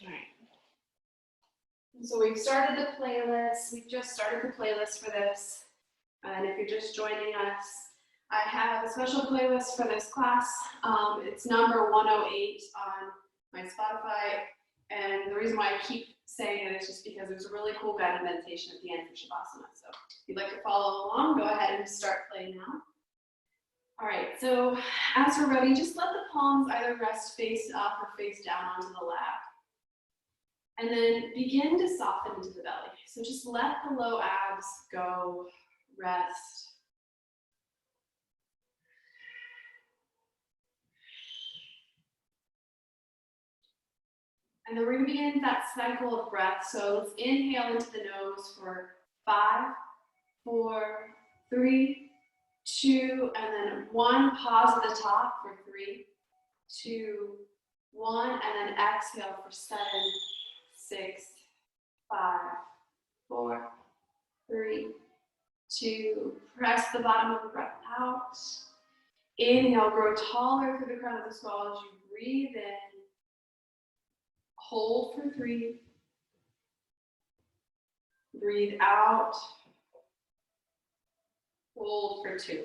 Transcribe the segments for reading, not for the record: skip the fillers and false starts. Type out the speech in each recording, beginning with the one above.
All right. So we've started the playlist. We've just started the playlist for this. And if you're just joining us, I have a special playlist for this class. It's number 108 on my Spotify. And the reason why I keep saying it is just because there's a really cool guided meditation at the end for Shavasana. So if you'd like to follow along, go ahead and start playing now. All right, so as we're ready, just let the palms either rest face up or face down onto the lap. And then begin to soften into the belly. So just let the low abs go, rest. And then we're going to begin that cycle of breath. So let's inhale into the nose for 5, 4, 3, 2, and then 1. Pause at the top for 3, 2, 1, and then exhale for 7, 6, 5, 4, 3, 2. Press the bottom of the breath out. Inhale, grow taller through the crown of the skull as you breathe in. Hold for 3. Breathe out. Hold for 2.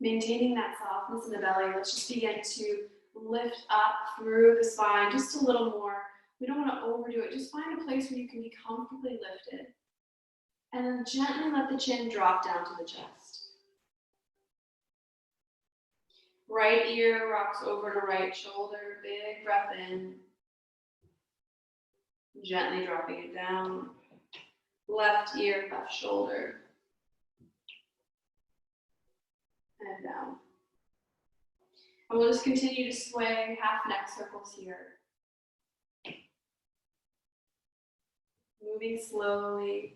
Maintaining that softness in the belly, let's just begin to lift up through the spine just a little more. We don't want to overdo it. Just find a place where you can be comfortably lifted. And then gently let the chin drop down to the chest. Right ear rocks over to right shoulder. Big breath in. Gently dropping it down. Left ear, left shoulder. And down. And we'll just continue to sway half neck circles here. Moving slowly.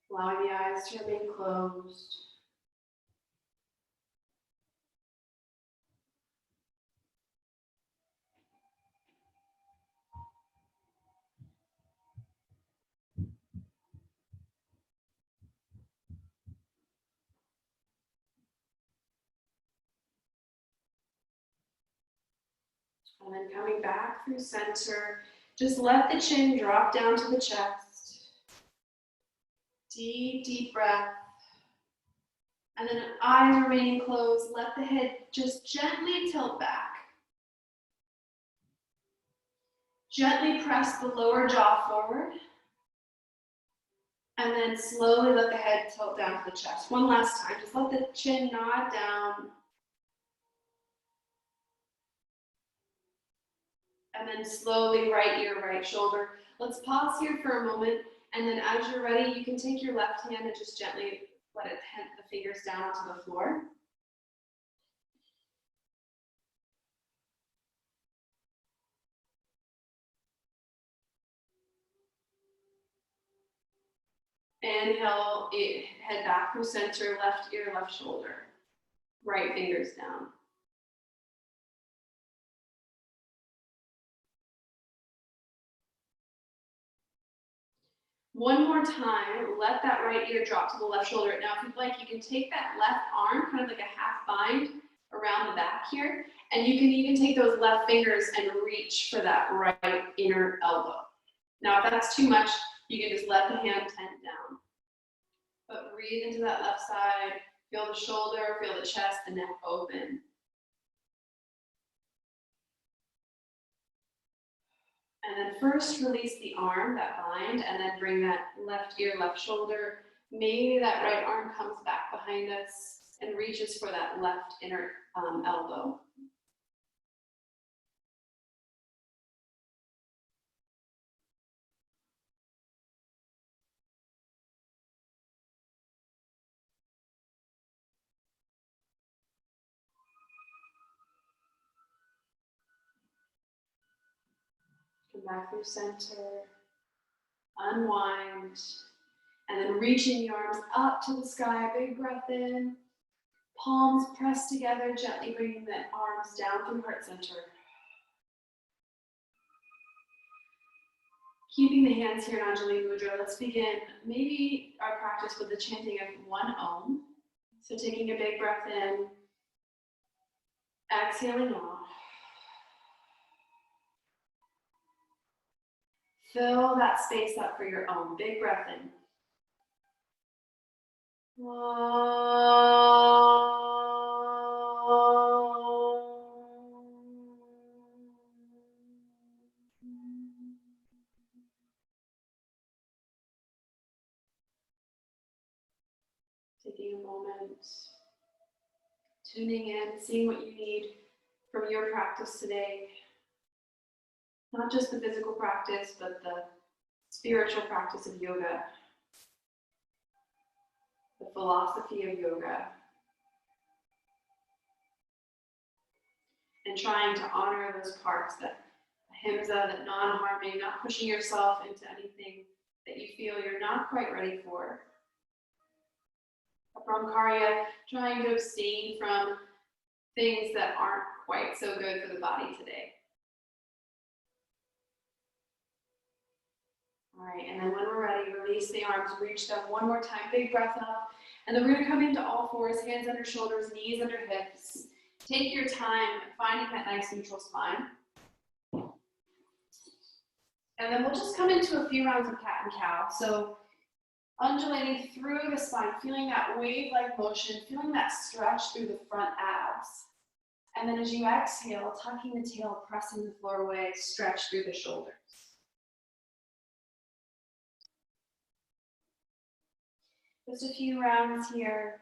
Allowing the eyes to remain closed. And then coming back through center, just let the chin drop down to the chest. Deep, deep breath. And then eyes remaining closed, let the head just gently tilt back. Gently press the lower jaw forward. And then slowly let the head tilt down to the chest. One last time, just let the chin nod down. And then slowly right ear, right shoulder. Let's pause here for a moment. And then as you're ready, you can take your left hand and just gently let it hit the fingers down onto the floor. Inhale, head back through center, left ear, left shoulder. Right fingers down. One more time, let that right ear drop to the left shoulder. Now, if you'd like, you can take that left arm, kind of like a half bind around the back here, and you can even take those left fingers and reach for that right inner elbow. Now, if that's too much, you can just let the hand tent down. But breathe into that left side, feel the shoulder, feel the chest, the neck open. And then first release the arm, that bind, and then bring that left ear, left shoulder. Maybe that right arm comes back behind us and reaches for that left inner elbow. Come back through center. Unwind. And then reaching the arms up to the sky. Big breath in. Palms pressed together, gently bringing the arms down through heart center. Keeping the hands here in Anjali Mudra, let's begin maybe our practice with the chanting of one Om. So taking a big breath in, exhaling off. Fill that space up for your Om. Big breath in. Taking a moment, tuning in, seeing what you need from your practice today. Not just the physical practice, but the spiritual practice of yoga, the philosophy of yoga, and trying to honor those parts, that ahimsa, that non-harming, not pushing yourself into anything that you feel you're not quite ready for. Brahmacharya, trying to abstain from things that aren't quite so good for the body today. All right, and then when we're ready, release the arms, reach them one more time, big breath up. And then we're gonna come into all fours, hands under shoulders, knees under hips. Take your time finding that nice neutral spine. And then we'll just come into a few rounds of cat and cow. So undulating through the spine, feeling that wave-like motion, feeling that stretch through the front abs. And then as you exhale, tucking the tail, pressing the floor away, stretch through the shoulders. Just a few rounds here.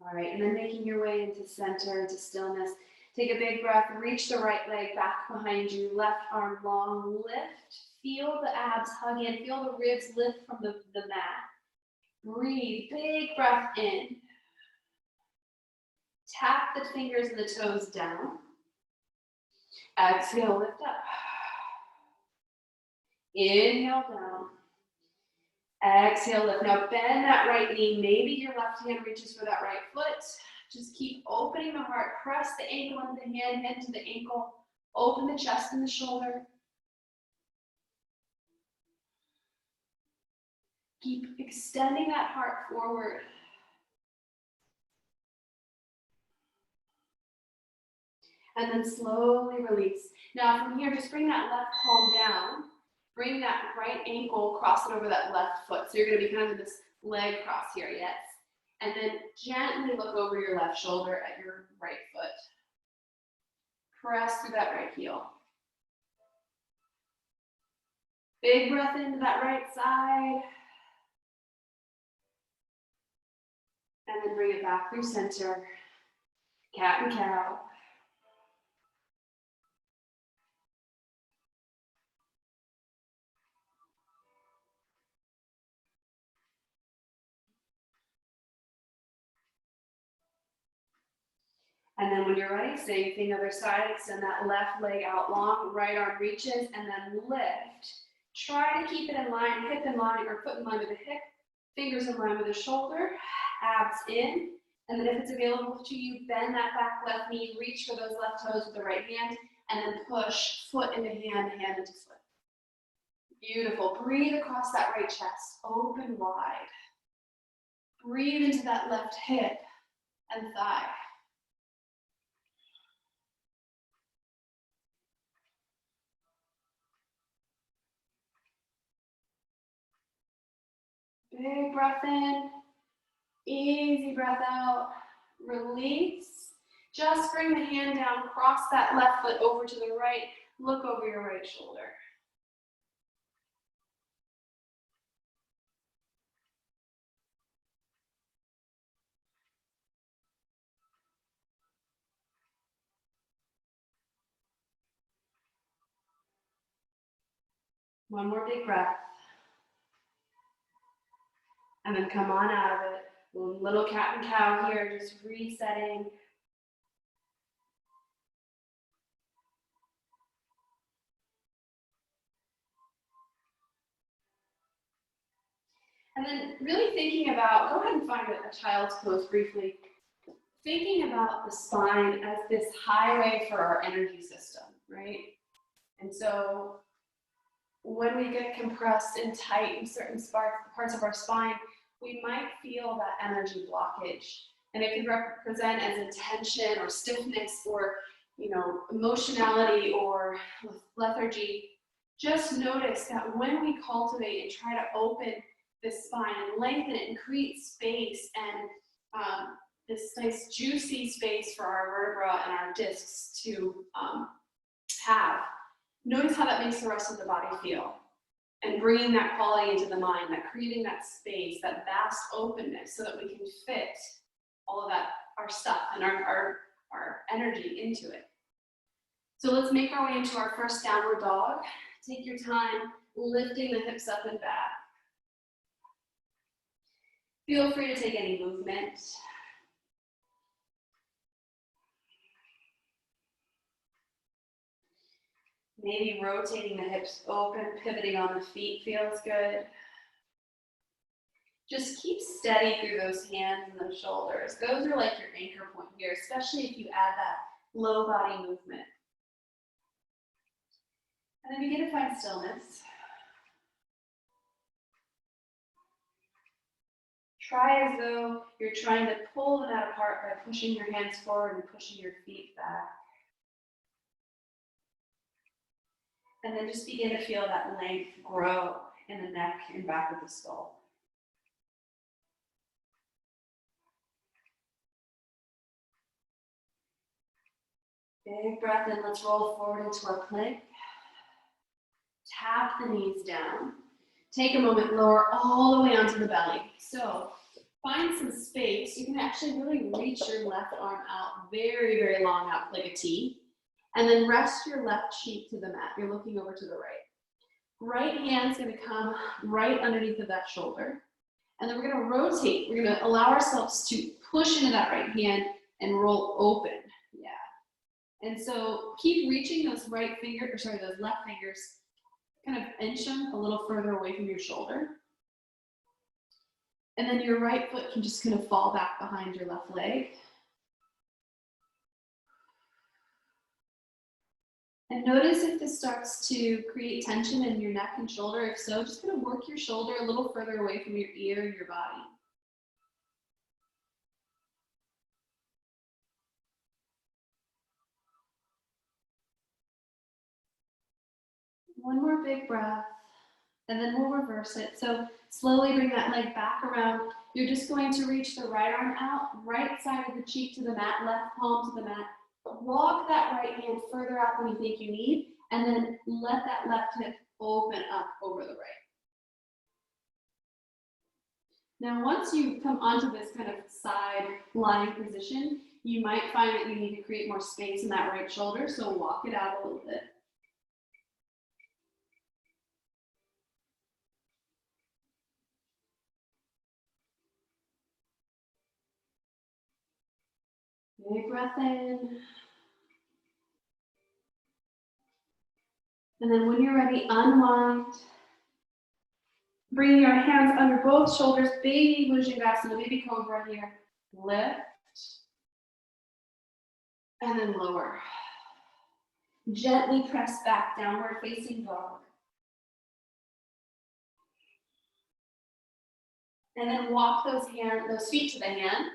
All right, and then making your way into center, into stillness. Take a big breath, reach the right leg back behind you, left arm long, lift. Feel the abs hug in, feel the ribs lift from the mat. Breathe, big breath in. Tap the fingers and the toes down. Exhale, lift up. Inhale down. Exhale, lift. Now bend that right knee. Maybe your left hand reaches for that right foot. Just keep opening the heart. Press the ankle into the hand, head to the ankle. Open the chest and the shoulder. Keep extending that heart forward. And then slowly release. Now from here, just bring that left palm down. Bring that right ankle, cross it over that left foot. So you're gonna be kind of in this leg cross here, yes? And then gently look over your left shoulder at your right foot. Press through that right heel. Big breath into that right side. And then bring it back through center. Cat and cow. And then when you're ready, same thing, other side, extend that left leg out long, right arm reaches, and then lift. Try to keep it in line, hip in line, or foot in line with the hip, fingers in line with the shoulder, abs in. And then if it's available to you, bend that back left knee, reach for those left toes with the right hand, and then push foot into hand, hand into foot. Beautiful. Breathe across that right chest, open wide. Breathe into that left hip and thigh. Big breath in, easy breath out, release. Just bring the hand down, cross that left foot over to the right, look over your right shoulder. One more big breath. And then come on out of it. Little cat and cow here, just resetting. And then really thinking about, go ahead and find a child's pose briefly. Thinking about the spine as this highway for our energy system, right? And so when we get compressed and tight in certain parts of our spine, we might feel that energy blockage. And it can represent as a tension or stiffness or, emotionality or lethargy. Just notice that when we cultivate and try to open the spine and lengthen it and create space and this nice juicy space for our vertebra and our discs to have, notice how that makes the rest of the body feel. And bringing that quality into the mind, that creating that space, that vast openness so that we can fit all of that, our stuff and our energy into it. So let's make our way into our first downward dog. Take your time lifting the hips up and back. Feel free to take any movement. Maybe rotating the hips open, pivoting on the feet feels good. Just keep steady through those hands and those shoulders. Those are like your anchor point here, especially if you add that low body movement. And then begin to find stillness. Try as though you're trying to pull the mat apart by pushing your hands forward and pushing your feet back. And then just begin to feel that length grow in the neck and back of the skull. Big breath in, let's roll forward into our plank. Tap the knees down. Take a moment, lower all the way onto the belly. So find some space. You can actually really reach your left arm out very, very long out like a T. And then rest your left cheek to the mat. You're looking over to the right. Right hand's gonna come right underneath of that shoulder. And then we're gonna rotate. We're gonna allow ourselves to push into that right hand and roll open. Yeah. And so keep reaching those left fingers, kind of inch them a little further away from your shoulder. And then your right foot can just kind of fall back behind your left leg. And notice if this starts to create tension in your neck and shoulder. If so, just kind of work your shoulder a little further away from your ear and your body. One more big breath, and then we'll reverse it. So slowly bring that leg back around. You're just going to reach the right arm out, right side of the cheek to the mat, left palm to the mat. Walk that right hand further out than you think you need, and then let that left hip open up over the right. Now, once you come onto this kind of side lying position, you might find that you need to create more space in that right shoulder, so walk it out a little bit. Big breath in. And then when you're ready, unwind. Bring your hands under both shoulders, baby Bhujangasana, baby cobra here. Lift. And then lower. Gently press back, downward facing dog. And then walk those feet to the hands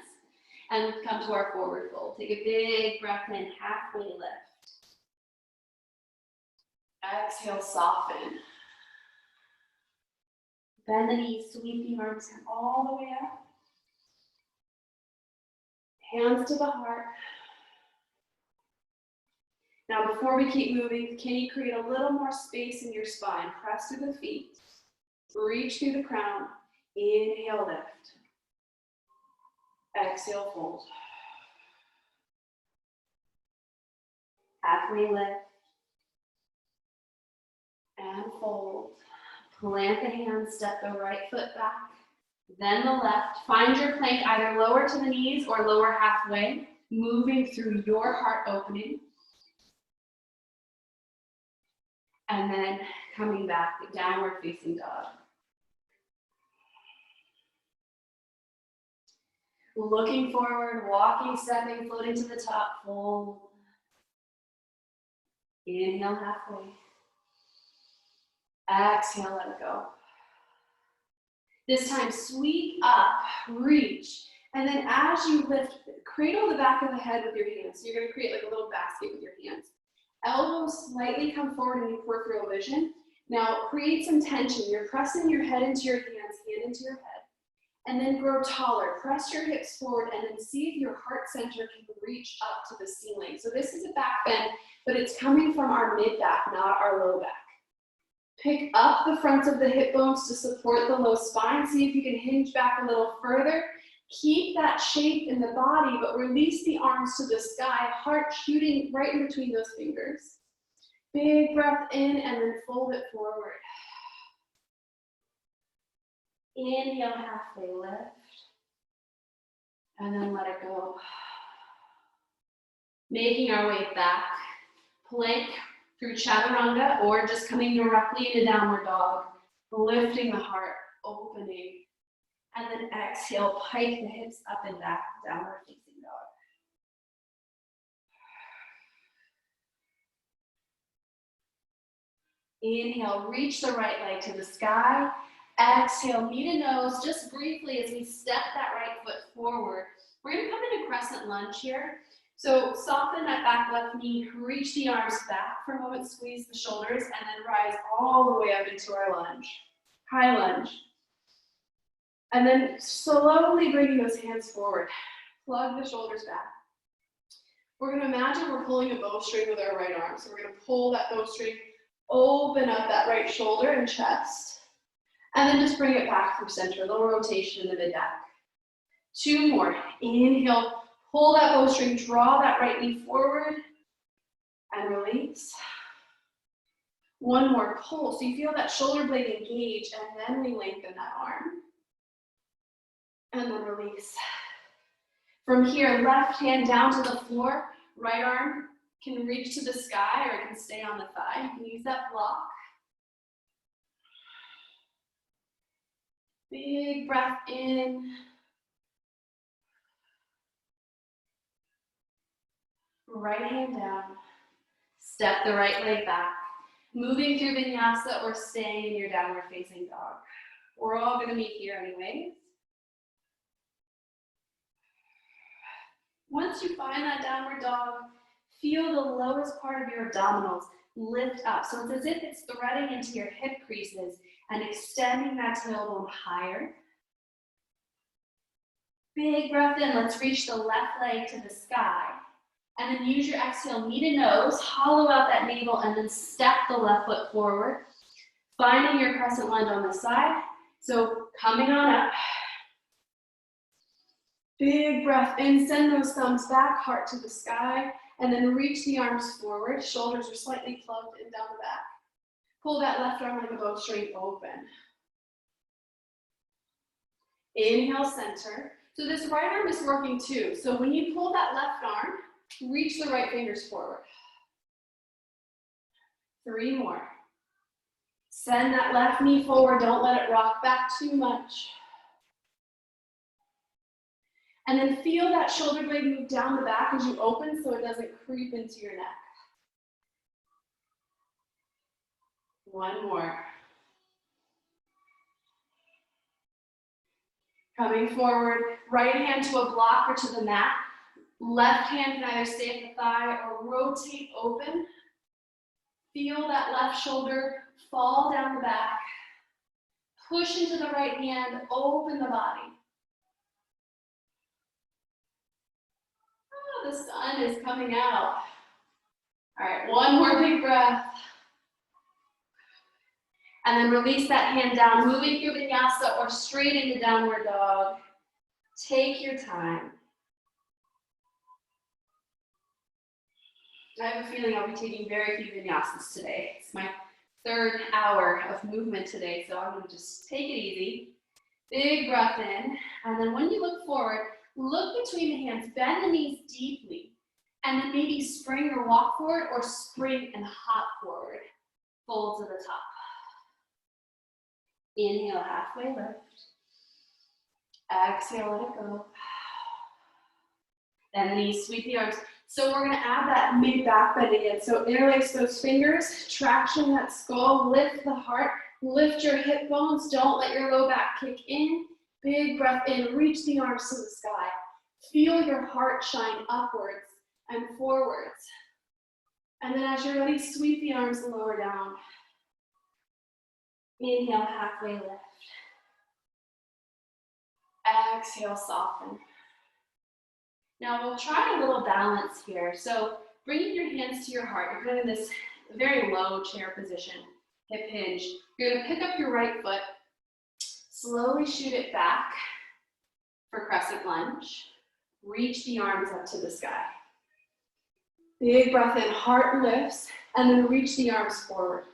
and come to our forward fold. Take a big breath in, halfway lift. Exhale, soften. Bend the knees, sweep the arms all the way up. Hands to the heart. Now, before we keep moving, can you create a little more space in your spine? Press through the feet. Reach through the crown. Inhale, lift. Exhale, fold. Halfway lift. And and fold. Plant the hands, step the right foot back, then the left. Find your plank either lower to the knees or lower halfway, moving through your heart opening. And then coming back, downward facing dog. Looking forward, walking, stepping, floating to the top, fold. Inhale halfway. Exhale, let it go. This time, sweep up, reach, and then as you lift, cradle the back of the head with your hands. So you're going to create like a little basket with your hands. Elbows slightly come forward in your peripheral vision. Now, create some tension. You're pressing your head into your hands, hand into your head. And then grow taller. Press your hips forward and then see if your heart center can reach up to the ceiling. So this is a back bend, but it's coming from our mid back, not our low back. Pick up the fronts of the hip bones to support the low spine. See if you can hinge back a little further. Keep that shape in the body, but release the arms to the sky, heart shooting right in between those fingers. Big breath in and then fold it forward. Inhale, halfway lift, and then let it go. Making our way back, plank through chaturanga, or just coming directly into downward dog, lifting the heart, opening, and then exhale, pike the hips up and back, downward facing dog. Inhale, reach the right leg to the sky. Exhale, knee to nose, just briefly as we step that right foot forward. We're gonna come into crescent lunge here. So soften that back left knee, reach the arms back for a moment, squeeze the shoulders, and then rise all the way up into our lunge. High lunge. And then slowly bringing those hands forward. Plug the shoulders back. We're gonna imagine we're pulling a bowstring with our right arm. So we're gonna pull that bowstring, open up that right shoulder and chest. And then just bring it back through center, a little rotation in the mid-back. 2 more. Inhale, pull that bowstring, draw that right knee forward, and release. 1 more, pull. So you feel that shoulder blade engage, and then we lengthen that arm. And then release. From here, left hand down to the floor, right arm can reach to the sky or it can stay on the thigh. You can use that block. Big breath in. Right hand down. Step the right leg back. Moving through vinyasa or staying in your downward facing dog. We're all gonna meet here anyways. Once you find that downward dog, feel the lowest part of your abdominals lift up. So it's as if it's threading into your hip creases and extending that tailbone higher. Big breath in, let's reach the left leg to the sky. And then use your exhale, knee to nose, hollow out that navel, and then step the left foot forward. Finding your crescent lunge on the side. So coming on up. Big breath in, send those thumbs back, heart to the sky, and then reach the arms forward. Shoulders are slightly plugged in down the back. Pull that left arm like a bowstring open. Inhale, center. So this right arm is working too. So when you pull that left arm, reach the right fingers forward. 3 more. Send that left knee forward. Don't let it rock back too much. And then feel that shoulder blade move down the back as you open so it doesn't creep into your neck. 1 more. Coming forward, right hand to a block or to the mat. Left hand can either stay at the thigh or rotate open. Feel that left shoulder fall down the back. Push into the right hand, open the body. Oh, the sun is coming out. All right, 1 more big breath. And then release that hand down, moving through vinyasa or straight into downward dog. Take your time. I have a feeling I'll be taking very few vinyasas today. It's my third hour of movement today, so I'm gonna just take it easy. Big breath in, and then when you look forward, look between the hands, bend the knees deeply, and then maybe spring or walk forward or spring and hop forward. Fold to the top. Inhale, halfway lift. Exhale, let it go. Then the knees, sweep the arms. So we're gonna add that mid-back bend again. So interlace those fingers, traction that skull, lift the heart, lift your hip bones, don't let your low back kick in. Big breath in, reach the arms to the sky. Feel your heart shine upwards and forwards. And then as you're ready, sweep the arms lower down. Inhale, halfway lift. Exhale, soften. Now we'll try a little balance here. So bringing your hands to your heart, you're kind of in this very low chair position, hip hinge. You're gonna pick up your right foot, slowly shoot it back for crescent lunge. Reach the arms up to the sky. Big breath in, heart lifts, and then reach the arms forward.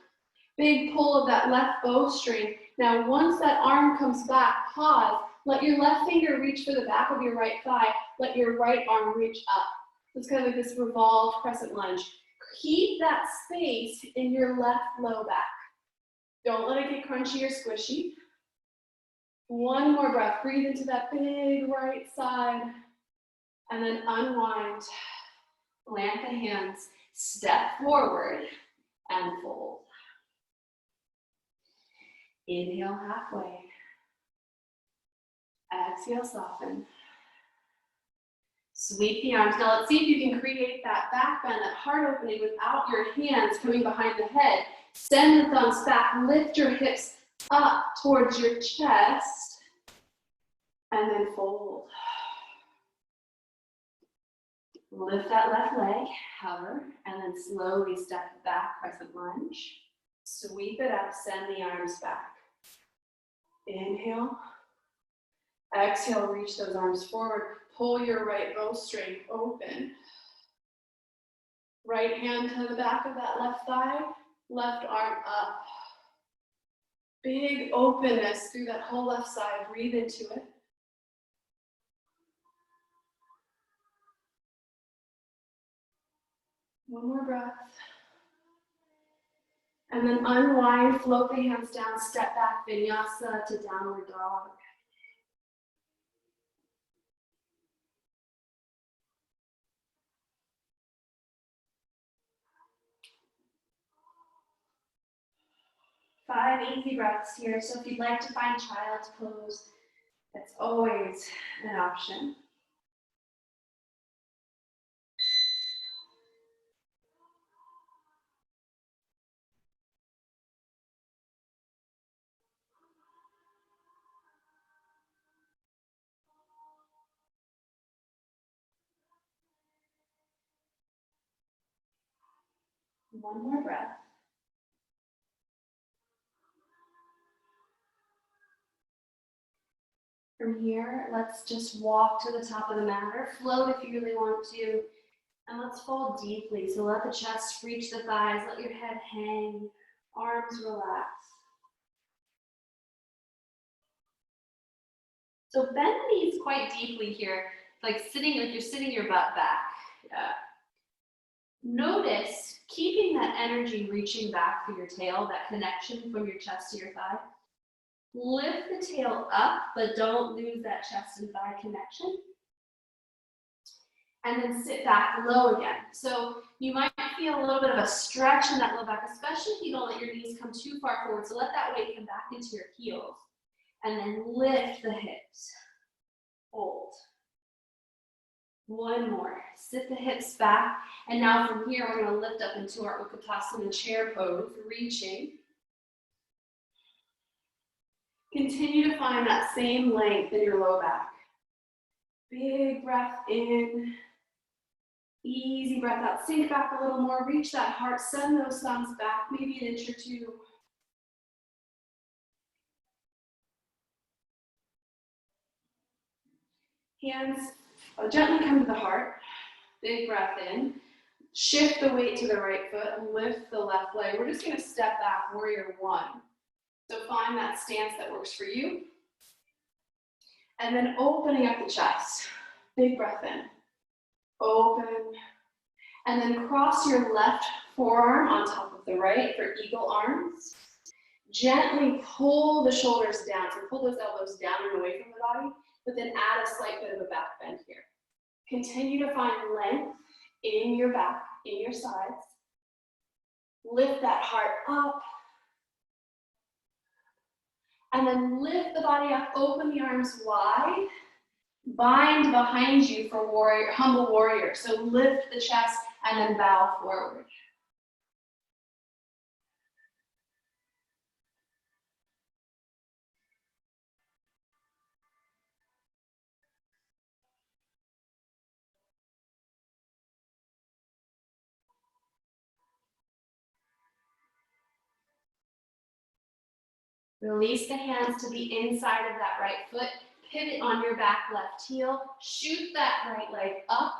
Big pull of that left bowstring. Now once that arm comes back, pause. Let your left finger reach for the back of your right thigh. Let your right arm reach up. It's kind of like this revolved crescent lunge. Keep that space in your left low back. Don't let it get crunchy or squishy. One more breath. Breathe into that big right side. And then unwind. Plant the hands. Step forward and fold. Inhale halfway. Exhale, soften. Sweep the arms. Now let's see if you can create that back bend, that heart opening without your hands coming behind the head. Send the thumbs back, lift your hips up towards your chest, and then fold. Lift that left leg, hover, and then slowly step back, crescent lunge. Sweep it up, send the arms back. Inhale. Exhale, reach those arms forward. Pull your right bowstring open. Right hand to the back of that left thigh, left arm up. Big openness through that whole left side. Breathe into it. One more breath. And then unwind, float the hands down, step back, vinyasa to downward dog. Five easy breaths here. So if you'd like to find child's pose, that's always an option. One more breath. From here, let's just walk to the top of the mat or float if you really want to. And let's fold deeply. So let the chest reach the thighs, let your head hang, arms relax. So bend the knees quite deeply here, like you're sitting your butt back. Yeah. Notice keeping that energy reaching back through your tail, that connection from your chest to your thigh. Lift the tail up, but don't lose that chest and thigh connection. And then sit back low again. So you might feel a little bit of a stretch in that low back, especially if you don't let your knees come too far forward. So let that weight come back into your heels. And then lift the hips. Hold. One more. Sit the hips back. And now from here, we're going to lift up into our Utkatasana chair pose, reaching. Continue to find that same length in your low back. Big breath in. Easy breath out. Sink back a little more. Reach that heart. Send those thumbs back, maybe an inch or two. Hands gently come to the heart. Big breath in. Shift the weight to the right foot, lift the left leg. We're just gonna step back, warrior one. So find that stance that works for you. And then opening up the chest. Big breath in. Open. And then cross your left forearm on top of the right for eagle arms. Gently pull the shoulders down. So pull those elbows down and away from the body, but then add a slight bit of a back bend here. Continue to find length in your back, in your sides. Lift that heart up. And then lift the body up, open the arms wide. Bind behind you for warrior, humble warrior. So lift the chest and then bow forward. Release the hands to the inside of that right foot. Pivot on your back left heel. Shoot that right leg up.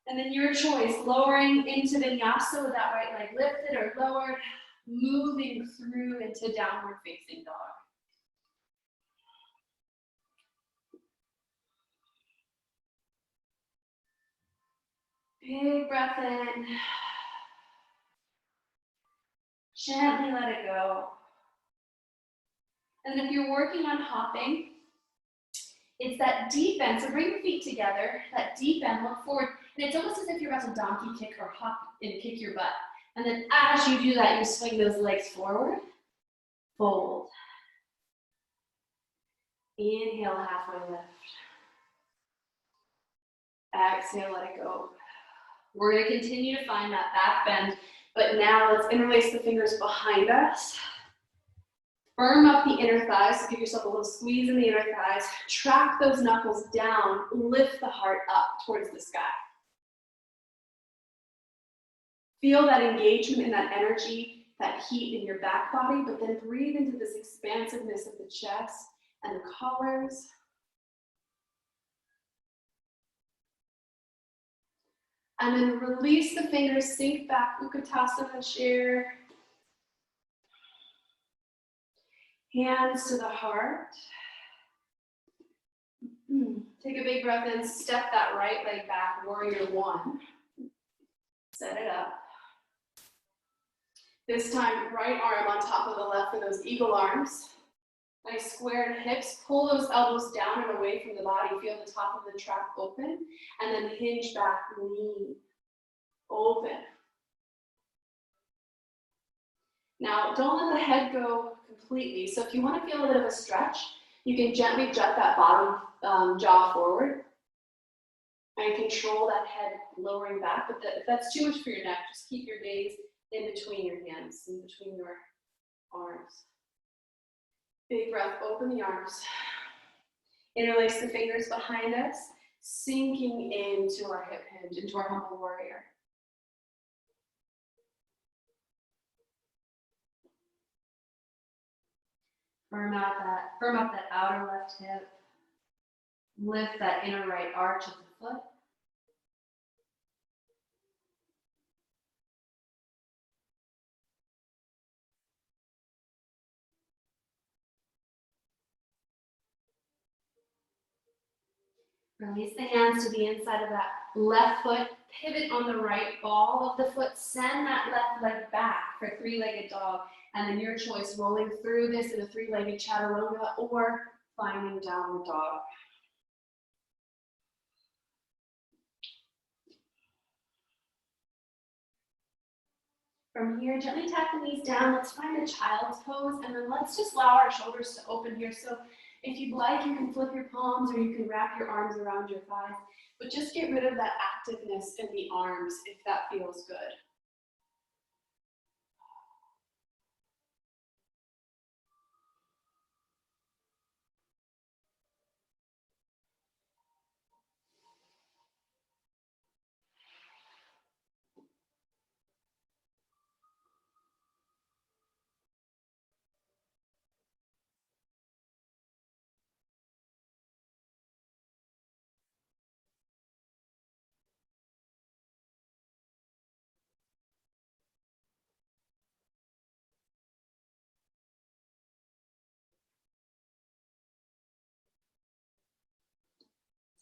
And then your choice, lowering into vinyasa with that right leg lifted or lowered, moving through into downward facing dog. Big breath in. Gently let it go. And if you're working on hopping, it's that deep bend. So bring your feet together, that deep bend, look forward. And it's almost as if you're about to donkey kick or hop and kick your butt. And then as you do that, you swing those legs forward, fold. Inhale, halfway lift. Exhale, let it go. We're gonna continue to find that back bend, but now let's interlace the fingers behind us. Firm up the inner thighs, so give yourself a little squeeze in the inner thighs. Track those knuckles down, lift the heart up towards the sky. Feel that engagement and that energy, that heat in your back body, but then breathe into this expansiveness of the chest and the collars. And then release the fingers, sink back, Utkatasana chair. Hands to the heart. Take a big breath in, step that right leg back, warrior one. Set it up. This time, right arm on top of the left for those eagle arms. Nice squared hips, pull those elbows down and away from the body. Feel the top of the trap open, and then hinge back, lean, open. Now, don't let the head go completely. So if you want to feel a bit of a stretch, you can gently jut that bottom jaw forward and control that head lowering back. But if that's too much for your neck, just keep your gaze in between your hands, in between your arms. Big breath, open the arms. Interlace the fingers behind us, sinking into our hip hinge, into our humble warrior. Firm up that outer left hip. Lift that inner right arch of the foot. Release the hands to the inside of that left foot. Pivot on the right ball of the foot. Send that left leg back for three-legged dog. And then your choice, rolling through this in a three-legged chaturanga or finding downward dog. From here, gently tap the knees down. Let's find a child's pose, and then let's just allow our shoulders to open here. So if you'd like, you can flip your palms or you can wrap your arms around your thighs, but just get rid of that activeness in the arms if that feels good.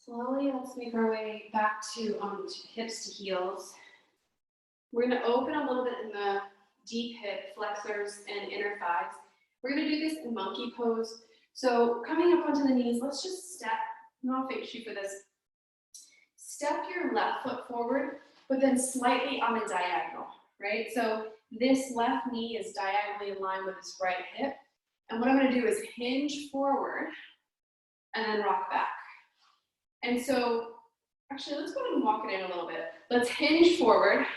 Slowly, let's make our way back to hips to heels. We're gonna open a little bit in the deep hip flexors and inner thighs. We're gonna do this in monkey pose. So coming up onto the knees, let's just step, no fake shoe for this. Step your left foot forward, but then slightly on a diagonal, right? So this left knee is diagonally in line with this right hip. And what I'm gonna do is hinge forward and then rock back. And so, actually, let's go ahead and walk it in a little bit. Let's hinge forward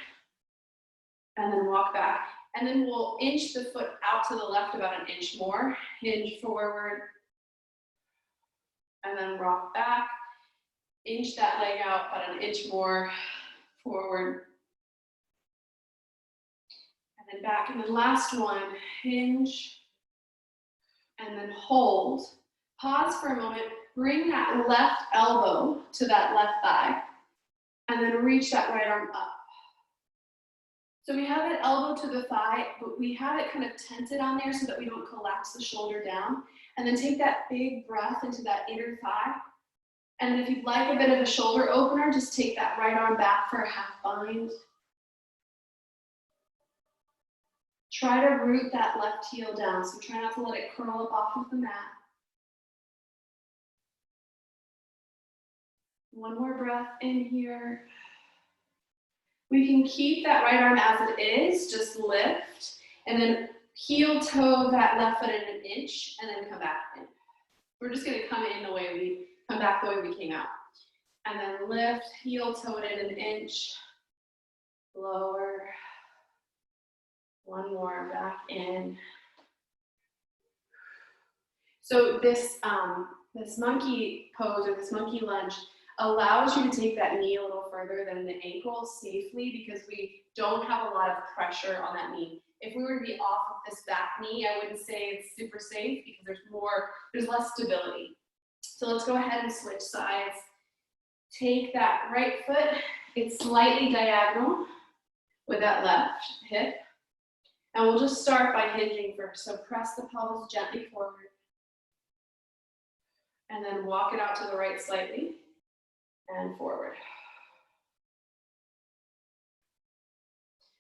and then walk back. And then we'll inch the foot out to the left about an inch more. Hinge forward and then rock back. Inch that leg out about an inch more forward. And then back. And then last one, hinge and then hold. Pause for a moment. Bring that left elbow to that left thigh, and then reach that right arm up. So we have that elbow to the thigh, but we have it kind of tented on there so that we don't collapse the shoulder down. And then take that big breath into that inner thigh. And then if you'd like a bit of a shoulder opener, just take that right arm back for a half bind. Try to root that left heel down, so try not to let it curl up off of the mat. One more breath in here. We can keep that right arm as it is, just lift, and then heel toe that left foot in an inch, and then come back in. We're just gonna come in the way we, come back the way we came out. And then lift, heel toe it in an inch, lower. One more, back in. So this monkey pose or this monkey lunge allows you to take that knee a little further than the ankle safely because we don't have a lot of pressure on that knee. If we were to be off of this back knee, I wouldn't say it's super safe because there's less stability. So let's go ahead and switch sides. Take that right foot, it's slightly diagonal with that left hip. And we'll just start by hinging first. So press the pelvis gently forward. And then walk it out to the right slightly. And forward.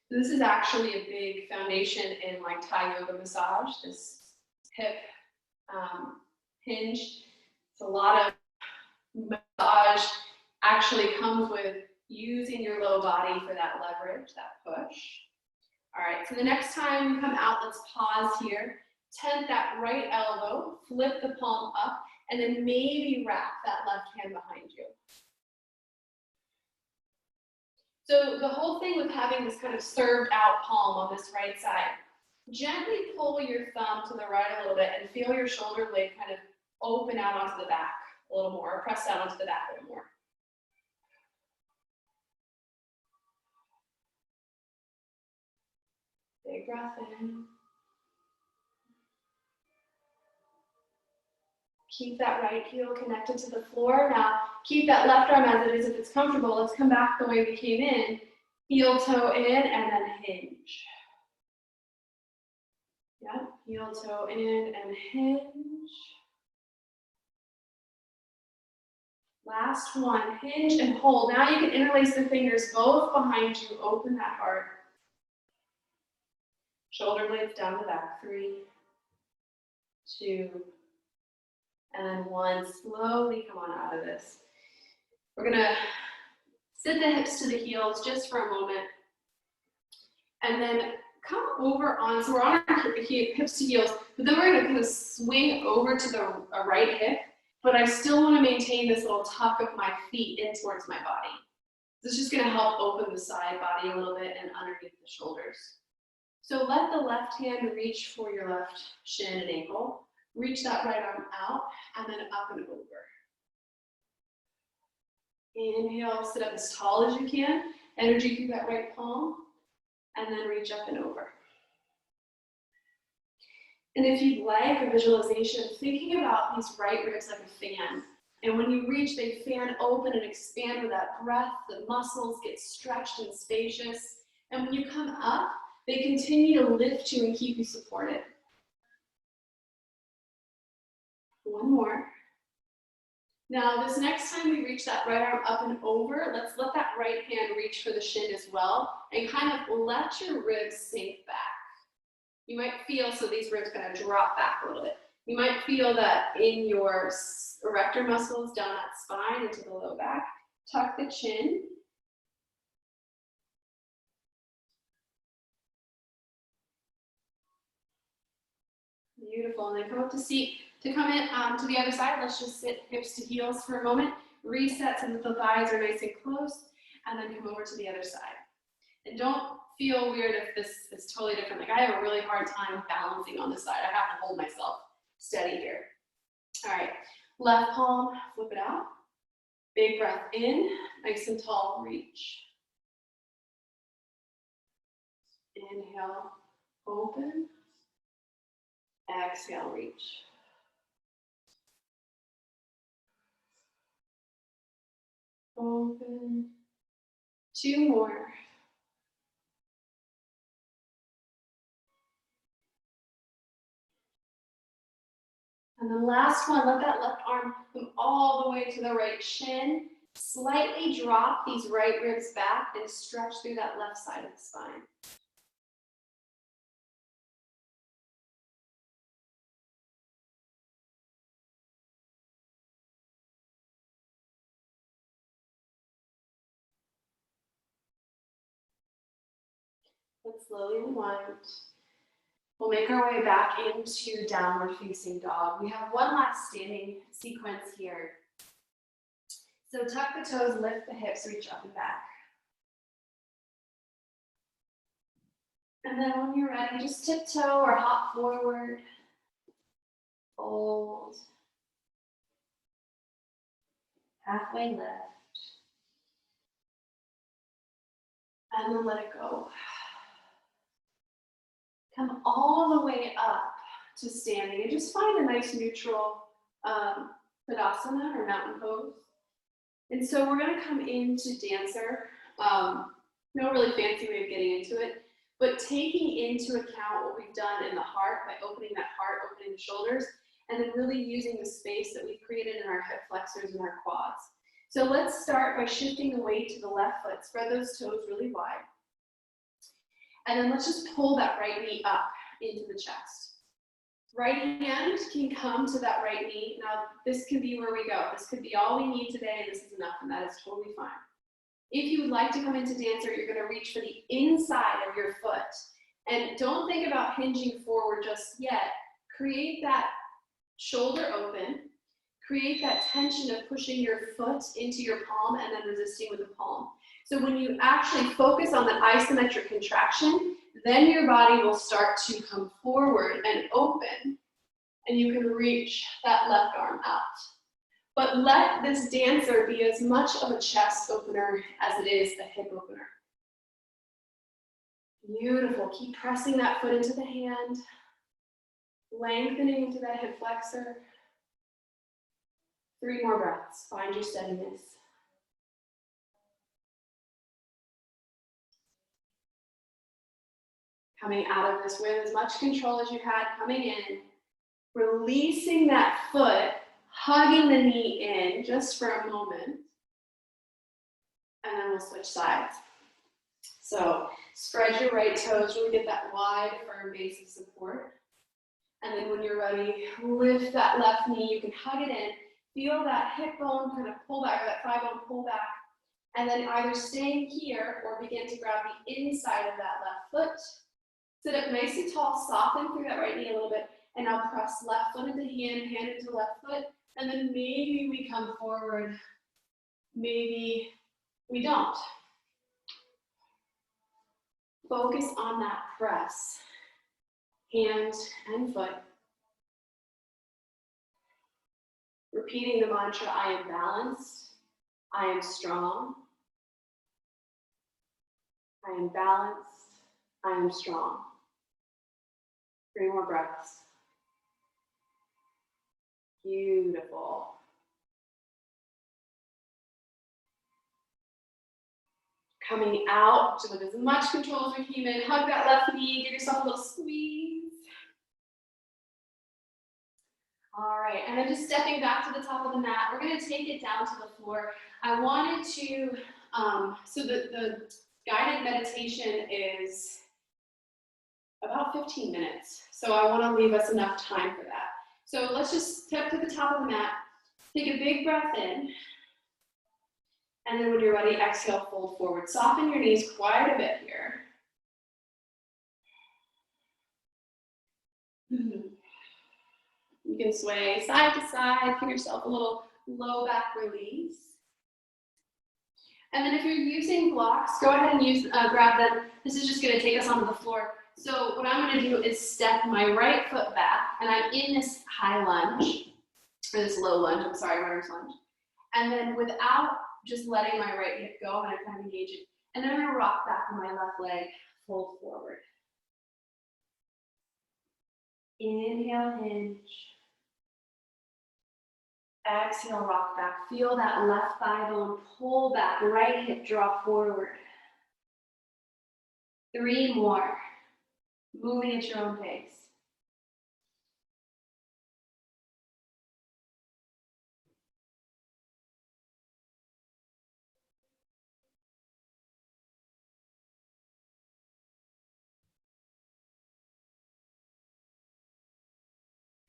This is actually a big foundation in like Thai yoga massage, this hip hinge. It's a lot of massage actually comes with using your low body for that leverage, that push. All right, so the next time you come out, let's pause here. Tent that right elbow, flip the palm up, and then maybe wrap that left hand behind you. So the whole thing with having this kind of served out palm on this right side, gently pull your thumb to the right a little bit and feel your shoulder blade kind of open out onto the back a little more, or press down onto the back a little more. Big breath in. Keep that right heel connected to the floor. Now, keep that left arm as it is if it's comfortable. Let's come back the way we came in. Heel toe in and then hinge. Yeah, heel toe in and hinge. Last one, hinge and hold. Now you can interlace the fingers both behind you. Open that heart. Shoulder blades down the back. 3, 2, and then 1. Slowly come on out of this. We're gonna sit the hips to the heels just for a moment. And then come over on, so we're on our hips to heels, but then we're gonna kind of swing over to the right hip, but I still wanna maintain this little tuck of my feet in towards my body. This is just gonna help open the side body a little bit and underneath the shoulders. So let the left hand reach for your left shin and ankle. Reach that right arm out and then up and over. Inhale, sit up as tall as you can. Energy through that right palm. And then reach up and over. And if you'd like a visualization, thinking about these right ribs like a fan. And when you reach, they fan open and expand with that breath. The muscles get stretched and spacious. And when you come up, they continue to lift you and keep you supported. One more. Now, this next time we reach that right arm up and over, let's let that right hand reach for the shin as well, and kind of let your ribs sink back. You might feel, so these ribs kind of drop back a little bit. You might feel that in your erector muscles down that spine into the low back. Tuck the chin. Beautiful, and then come up to seat. To come in to the other side, let's just sit hips to heels for a moment. Reset so that the thighs are nice and close, and then come over to the other side. And don't feel weird if this is totally different. Like I have a really hard time balancing on this side. I have to hold myself steady here. All right, left palm, flip it out. Big breath in, nice and tall, reach. Inhale, open. Exhale, reach. Open. 2 more. And the last one, let that left arm come all the way to the right shin. Slightly drop these right ribs back and stretch through that left side of the spine. Let's slowly unwind. We'll make our way back into downward facing dog. We have one last standing sequence here. So tuck the toes, lift the hips, reach up and back. And then when you're ready, just tiptoe or hop forward. Fold. Halfway lift. And then let it go. Come all the way up to standing and just find a nice neutral Tadasana or mountain pose. And so we're going to come into dancer. No really fancy way of getting into it, but taking into account what we've done in the heart by opening that heart, opening the shoulders, and then really using the space that we've created in our hip flexors and our quads. So let's start by shifting the weight to the left foot. Spread those toes really wide. And then let's just pull that right knee up into the chest. Right hand can come to that right knee. Now, this can be where we go. This could be all we need today, and this is enough, and that is totally fine. If you would like to come into dancer, you're going to reach for the inside of your foot. And don't think about hinging forward just yet. Create that shoulder open. Create that tension of pushing your foot into your palm and then resisting with the palm. So when you actually focus on that isometric contraction, then your body will start to come forward and open, and you can reach that left arm out. But let this dancer be as much of a chest opener as it is a hip opener. Beautiful. Keep pressing that foot into the hand, lengthening into that hip flexor. 3 more breaths. Find your steadiness. Coming out of this with as much control as you had coming in, releasing that foot, hugging the knee in just for a moment, and then we'll switch sides. So spread your right toes, really get that wide, firm base of support. And then when you're ready, lift that left knee, you can hug it in, feel that hip bone kind of pull back, or that thigh bone pull back, and then either staying here or begin to grab the inside of that left foot. Sit up nice and tall, soften through that right knee a little bit, and now press left foot into hand, hand into left foot, and then maybe we come forward, maybe we don't. Focus on that press, hand and foot. Repeating the mantra, I am balanced, I am strong, I am balanced, I am strong. 3 more breaths. Beautiful. Coming out with as much control as we came in. Hug that left knee, give yourself a little squeeze. All right, and then just stepping back to the top of the mat, we're gonna take it down to the floor. I wanted to, so the guided meditation is about 15 minutes. So I wanna leave us enough time for that. So let's just step to the top of the mat, take a big breath in, and then when you're ready, exhale, fold forward. Soften your knees quite a bit here. You can sway side to side, give yourself a little low back release. And then if you're using blocks, go ahead and use grab them. This is just gonna take us onto the floor. So what I'm gonna do is step my right foot back, and I'm in this high lunge, or this low lunge, I'm sorry, runner's lunge. And then without just letting my right hip go, and I'm kind of engaging, and then I'm gonna rock back on my left leg, fold forward. Inhale, hinge. Exhale, rock back. Feel that left thigh bone pull back, right hip draw forward. 3 more. Moving at your own pace.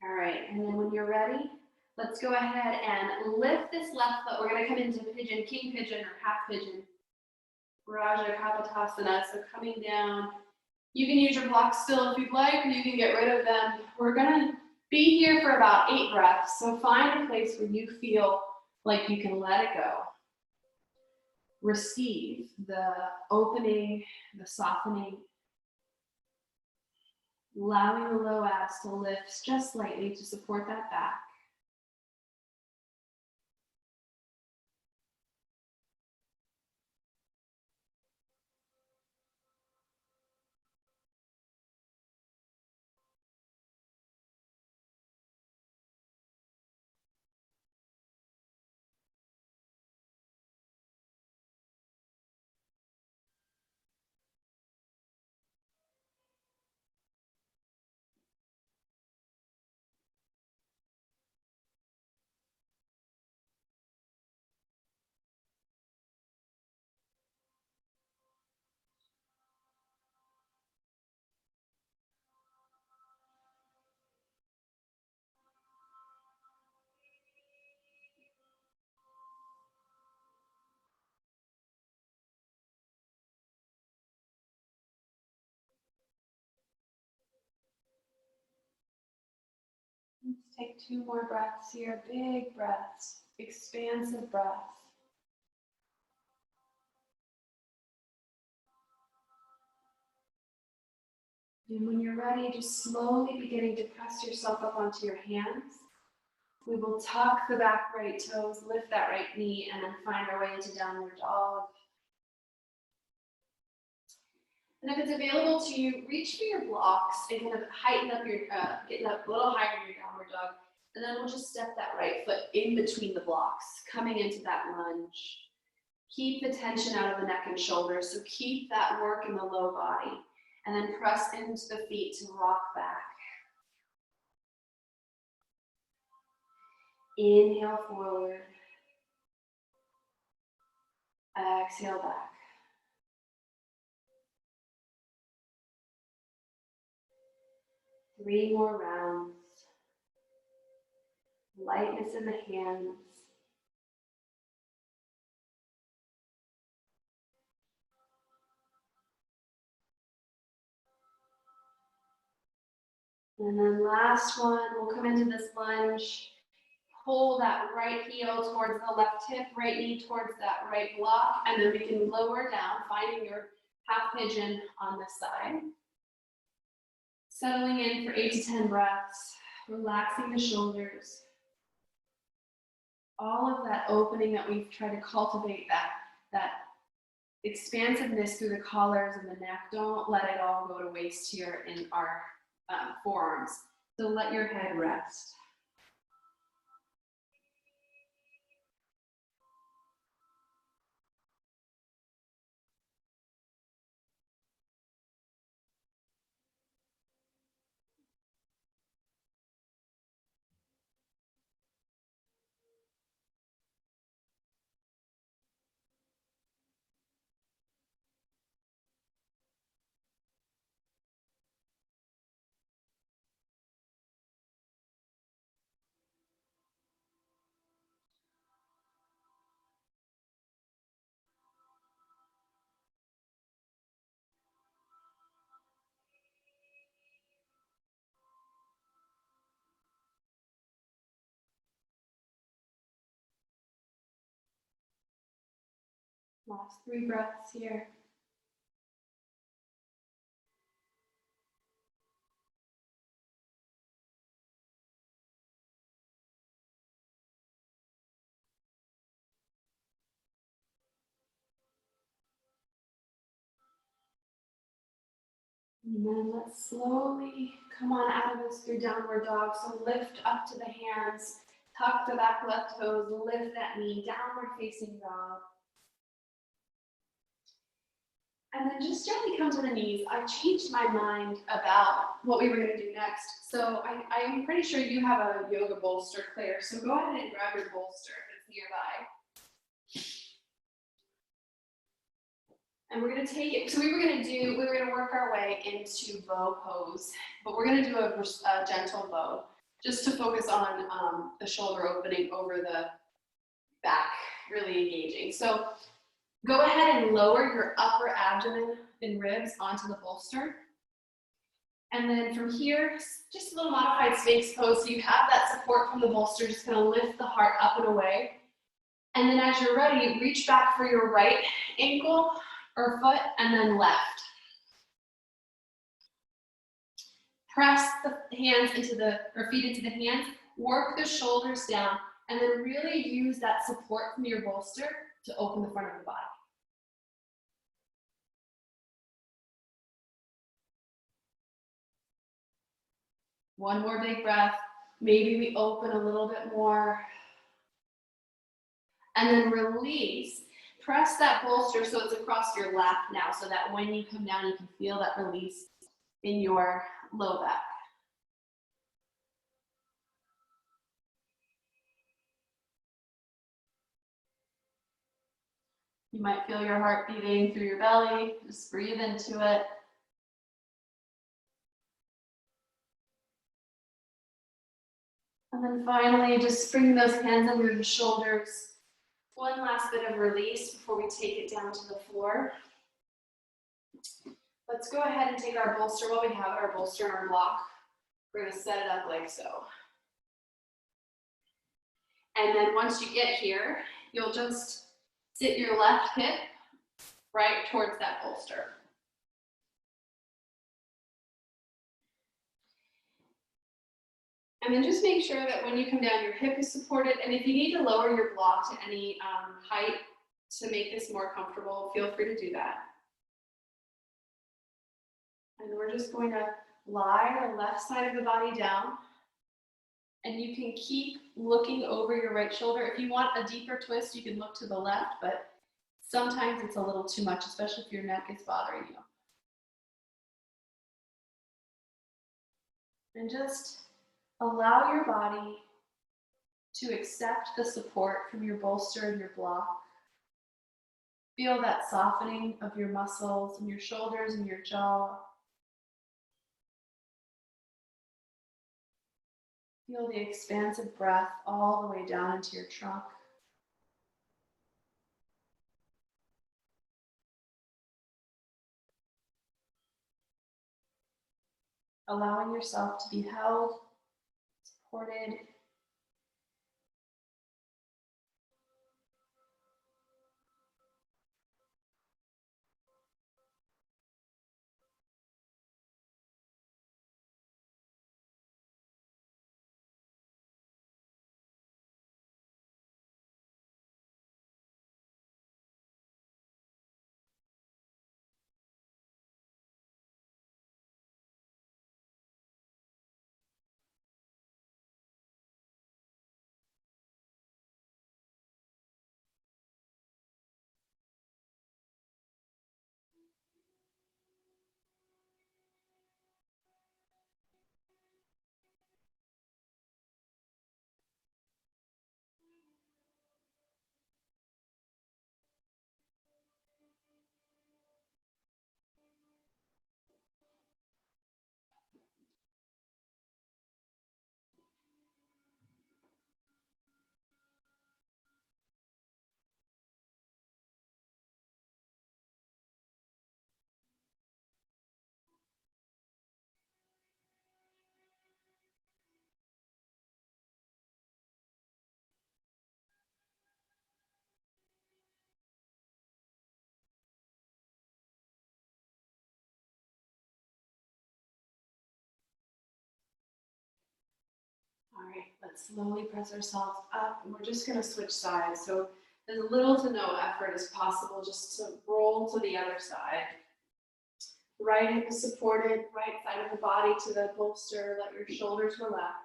All right, and then when you're ready, let's go ahead and lift this left foot. We're gonna come into pigeon, king pigeon, or half pigeon. Raja Kapotasana, so coming down. You can use your blocks still if you'd like, or you can get rid of them. We're gonna be here for about 8 breaths, so find a place where you feel like you can let it go. Receive the opening, the softening, allowing the low abs to lift just slightly to support that back. Let's take 2 more breaths here, big breaths, expansive breaths. And when you're ready, just slowly beginning to press yourself up onto your hands. We will tuck the back right toes, lift that right knee, and then find our way into downward dog. And if it's available to you, reach for your blocks and kind of heighten up your, get up a little higher in your downward dog. And then we'll just step that right foot in between the blocks, coming into that lunge. Keep the tension out of the neck and shoulders, so keep that work in the low body. And then press into the feet to rock back. Inhale forward. Exhale back. Three more rounds. Lightness in the hands. And then last one, we'll come into this lunge. Pull that right heel towards the left hip, right knee towards that right block, and then we can lower down, finding your half pigeon on this side. Settling in for 8 to 10 breaths, relaxing the shoulders. All of that opening that we've tried to cultivate, that expansiveness through the collars and the neck, don't let it all go to waste here in our forearms. So let your head rest. Last 3 breaths here. And then let's slowly come on out of this through downward dog. So lift up to the hands, tuck the back left toes, lift that knee, downward facing dog. And then just gently come to the knees. I changed my mind about what we were going to do next. So I'm pretty sure you have a yoga bolster, Claire. So go ahead and grab your bolster if it's nearby. And we're going to take it. So we were going to work our way into bow pose, but we're going to do a gentle bow just to focus on the shoulder opening over the back, really engaging. So go ahead and lower your upper abdomen and ribs onto the bolster. And then from here, just a little modified Sphinx pose. So you have that support from the bolster, just gonna lift the heart up and away. And then as you're ready, reach back for your right ankle or foot and then left. Press the hands into or feet into the hands, work the shoulders down, and then really use that support from your bolster to open the front of the body. One more big breath. Maybe we open a little bit more. And then release. Press that bolster so it's across your lap now, so that when you come down, you can feel that release in your low back. You might feel your heart beating through your belly. Just breathe into it. And then finally, just bring those hands under the shoulders. One last bit of release before we take it down to the floor. Let's go ahead and take our bolster while we have it, our bolster and our block. We're going to set it up like so. And then once you get here, you'll just sit your left hip right towards that bolster. And then just make sure that when you come down, your hip is supported. And if you need to lower your block to any height to make this more comfortable, feel free to do that. And we're just going to lie the left side of the body down. And you can keep looking over your right shoulder. If you want a deeper twist, you can look to the left, but sometimes it's a little too much, especially if your neck is bothering you. And just allow your body to accept the support from your bolster and your block. Feel that softening of your muscles and your shoulders and your jaw. Feel the expansive breath all the way down into your trunk. Allowing yourself to be held, supported, right, let's slowly press ourselves up, and we're just gonna switch sides. So as little to no effort as possible, just to roll to the other side. Right hip is supported, right side of the body to the bolster, let your shoulders relax.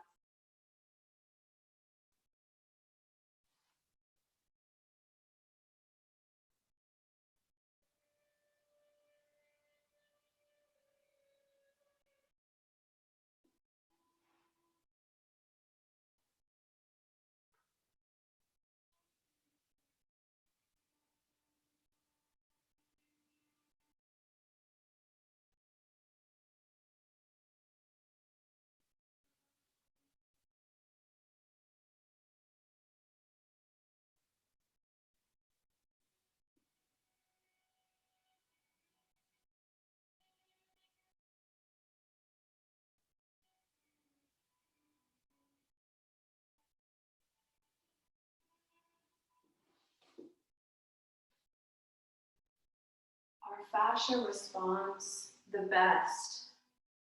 Our fascia responds the best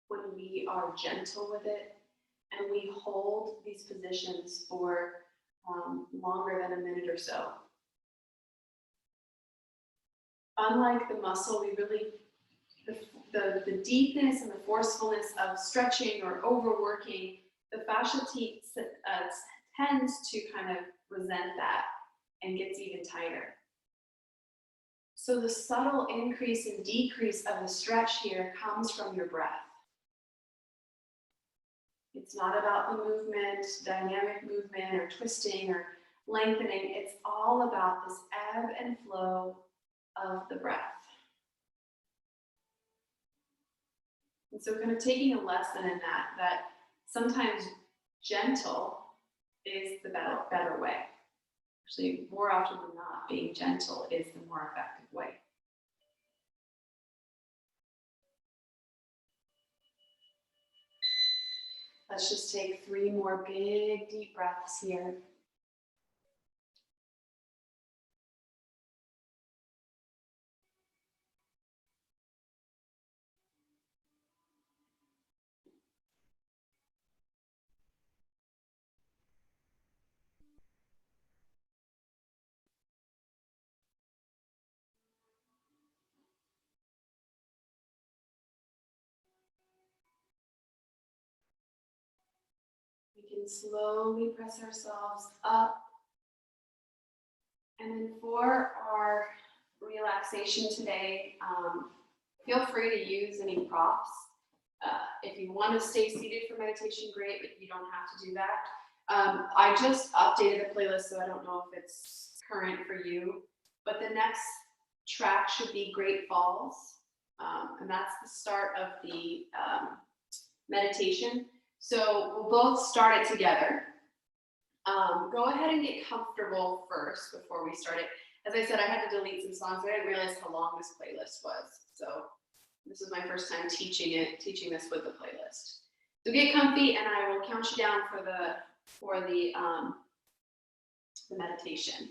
when we are gentle with it and we hold these positions for longer than a minute or so. Unlike the muscle, we really, the deepness and the forcefulness of stretching or overworking, the fascia tends to kind of resent that and gets even tighter. So the subtle increase and decrease of the stretch here comes from your breath. It's not about the movement, dynamic movement, or twisting or lengthening. It's all about this ebb and flow of the breath. And so kind of taking a lesson in that sometimes gentle is the better way. Actually, more often than not, being gentle is the more effective way. Let's just take 3 more big, deep breaths here. We can slowly press ourselves up. And then for our relaxation today, feel free to use any props. If you want to stay seated for meditation, great, but you don't have to do that. I just updated the playlist, so I don't know if it's current for you, but the next track should be Great Falls, and that's the start of the meditation. So we'll both start it together. Go ahead and get comfortable first before we start it. As I said, I had to delete some songs. I didn't realize how long this playlist was. So this is my first time teaching this with the playlist. So get comfy, and I will count you down for the meditation.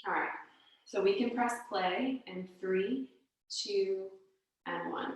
All right. So we can press play in 3, 2, and 1.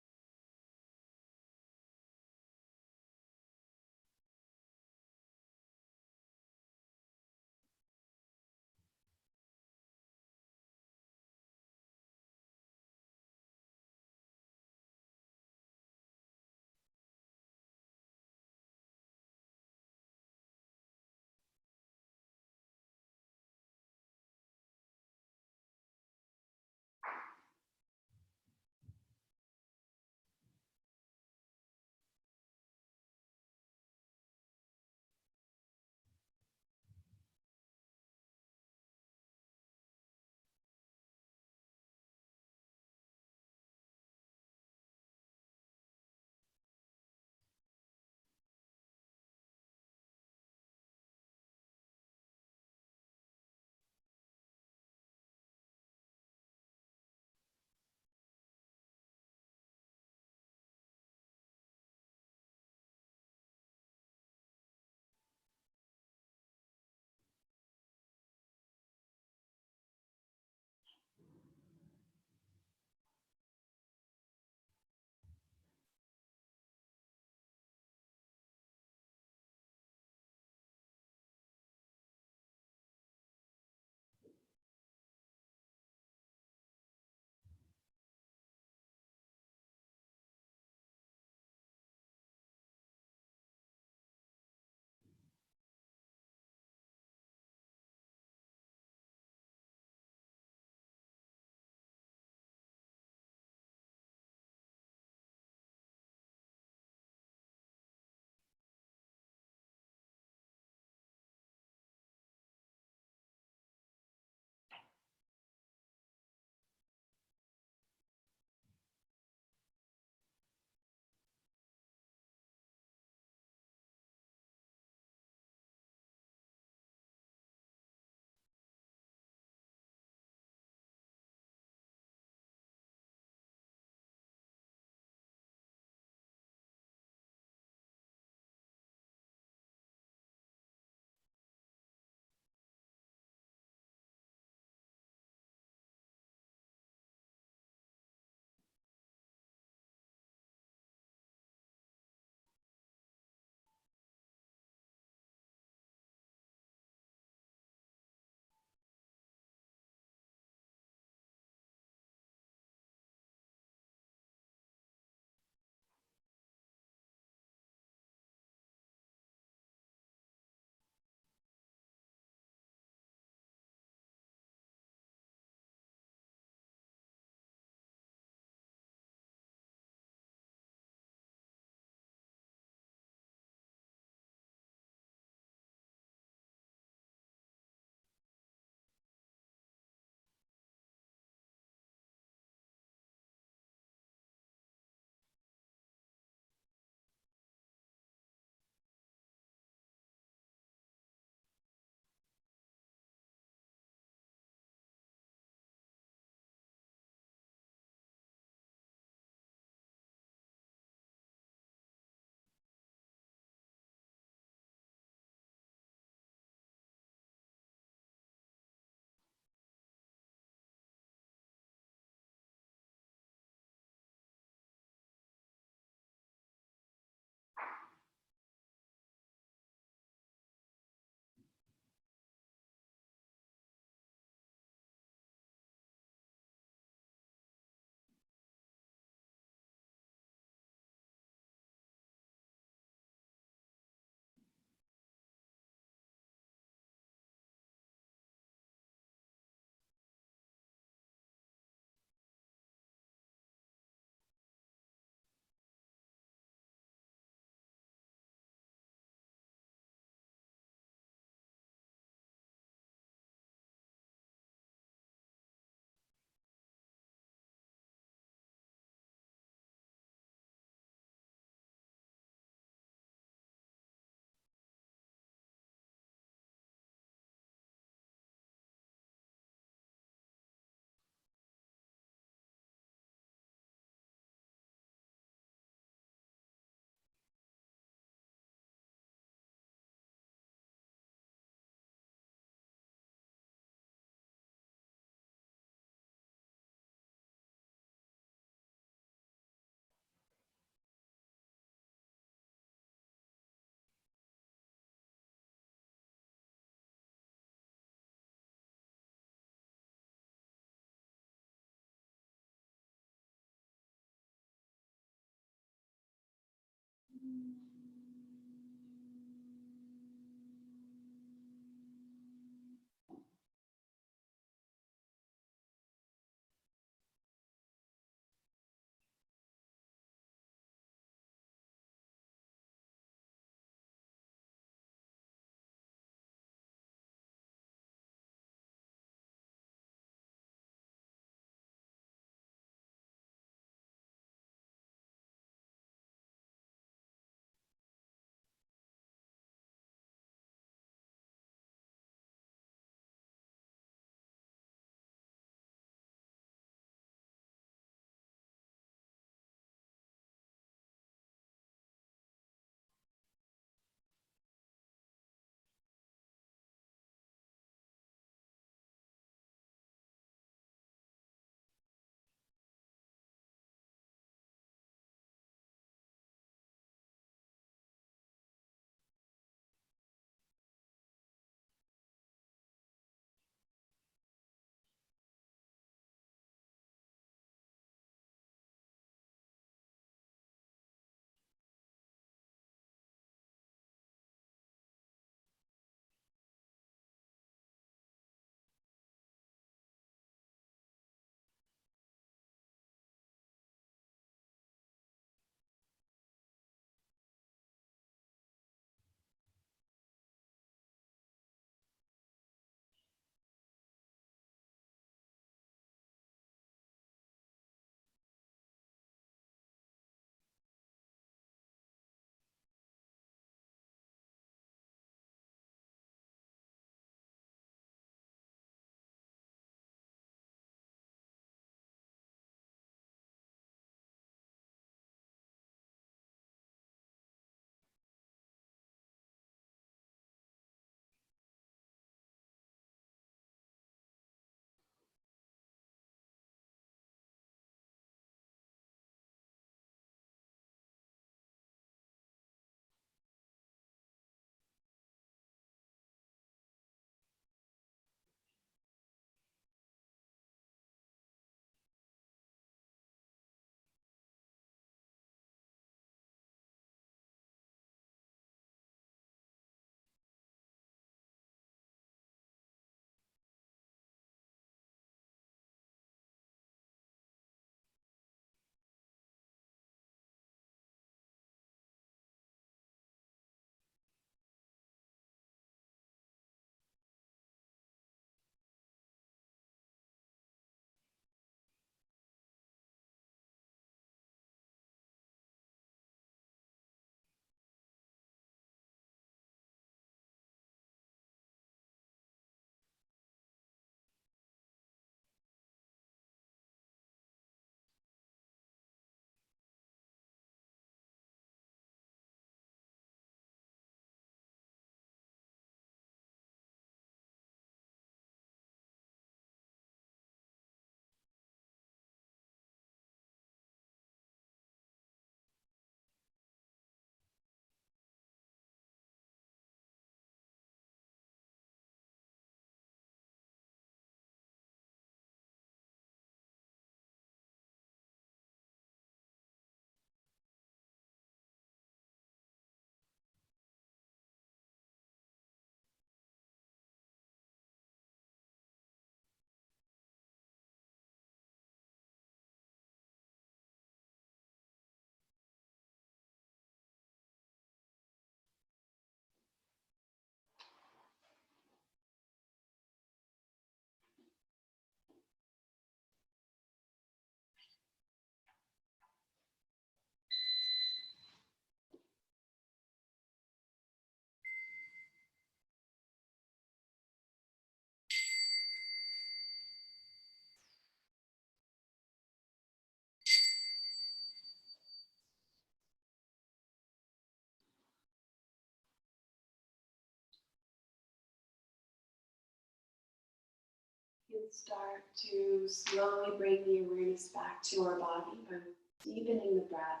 You can start to slowly bring the awareness back to our body by deepening the breath,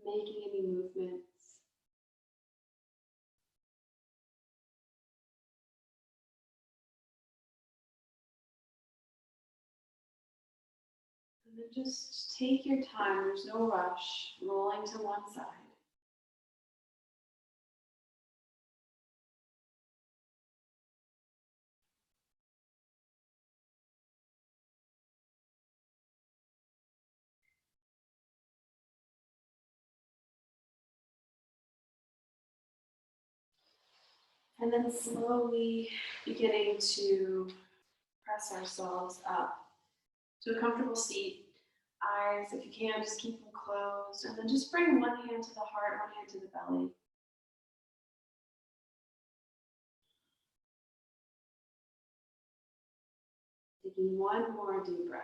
making any movements. And And just take your time, there's no rush, rolling to one side. And then slowly beginning to press ourselves up to a comfortable seat. Eyes, if you can, just keep them closed. And then just bring one hand to the heart, one hand to the belly. Taking one more deep breath.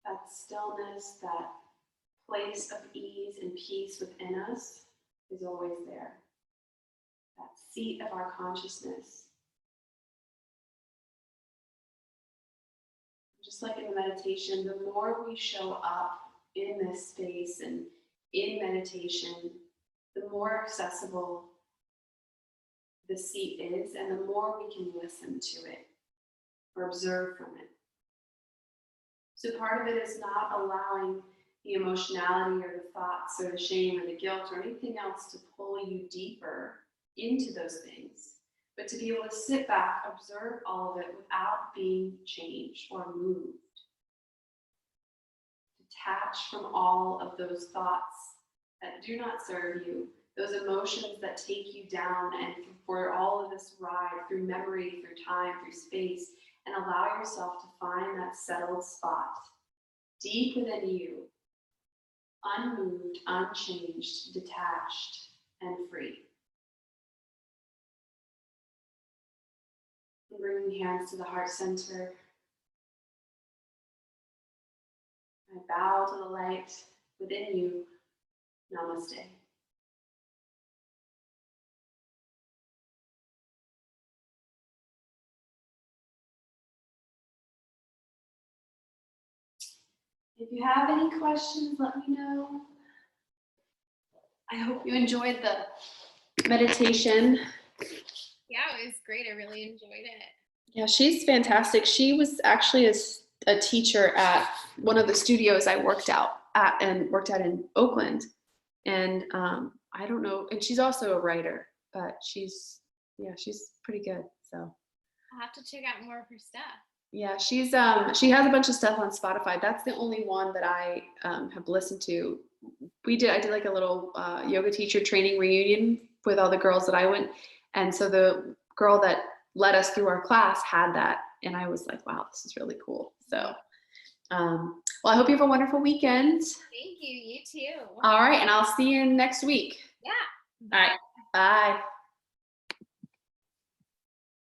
That stillness, that place of ease and peace within us is always there. That seat of our consciousness. Just like in the meditation, the more we show up in this space and in meditation, the more accessible the seat is, and the more we can listen to it or observe from it. So part of it is not allowing the emotionality or the thoughts or the shame or the guilt or anything else to pull you deeper into those things, but to be able to sit back, observe all of it without being changed or moved. Detach from all of those thoughts that do not serve you, those emotions that take you down, and for all of this ride through memory, through time, through space, and allow yourself to find that settled spot deep within you, unmoved, unchanged, detached, and free. And bringing hands to the heart center. I bow to the light within you. Namaste. If you have any questions, let me know. I hope you enjoyed the meditation. Yeah, it was great. I really enjoyed it. Yeah, she's fantastic. She was actually a teacher at one of the studios I worked at in Oakland. And I don't know, and she's also a writer, but she's pretty good. So I'll have to check out more of her stuff. yeah, she has a bunch of stuff on Spotify. That's the only one that I have listened to. I did like a little yoga teacher training reunion with all the girls that I went, and so the girl that led us through our class had that, and I was like, wow, this is really cool. So well, I hope you have a wonderful weekend. Thank you. You too. All right, and I'll see you next week. Yeah. All right, bye.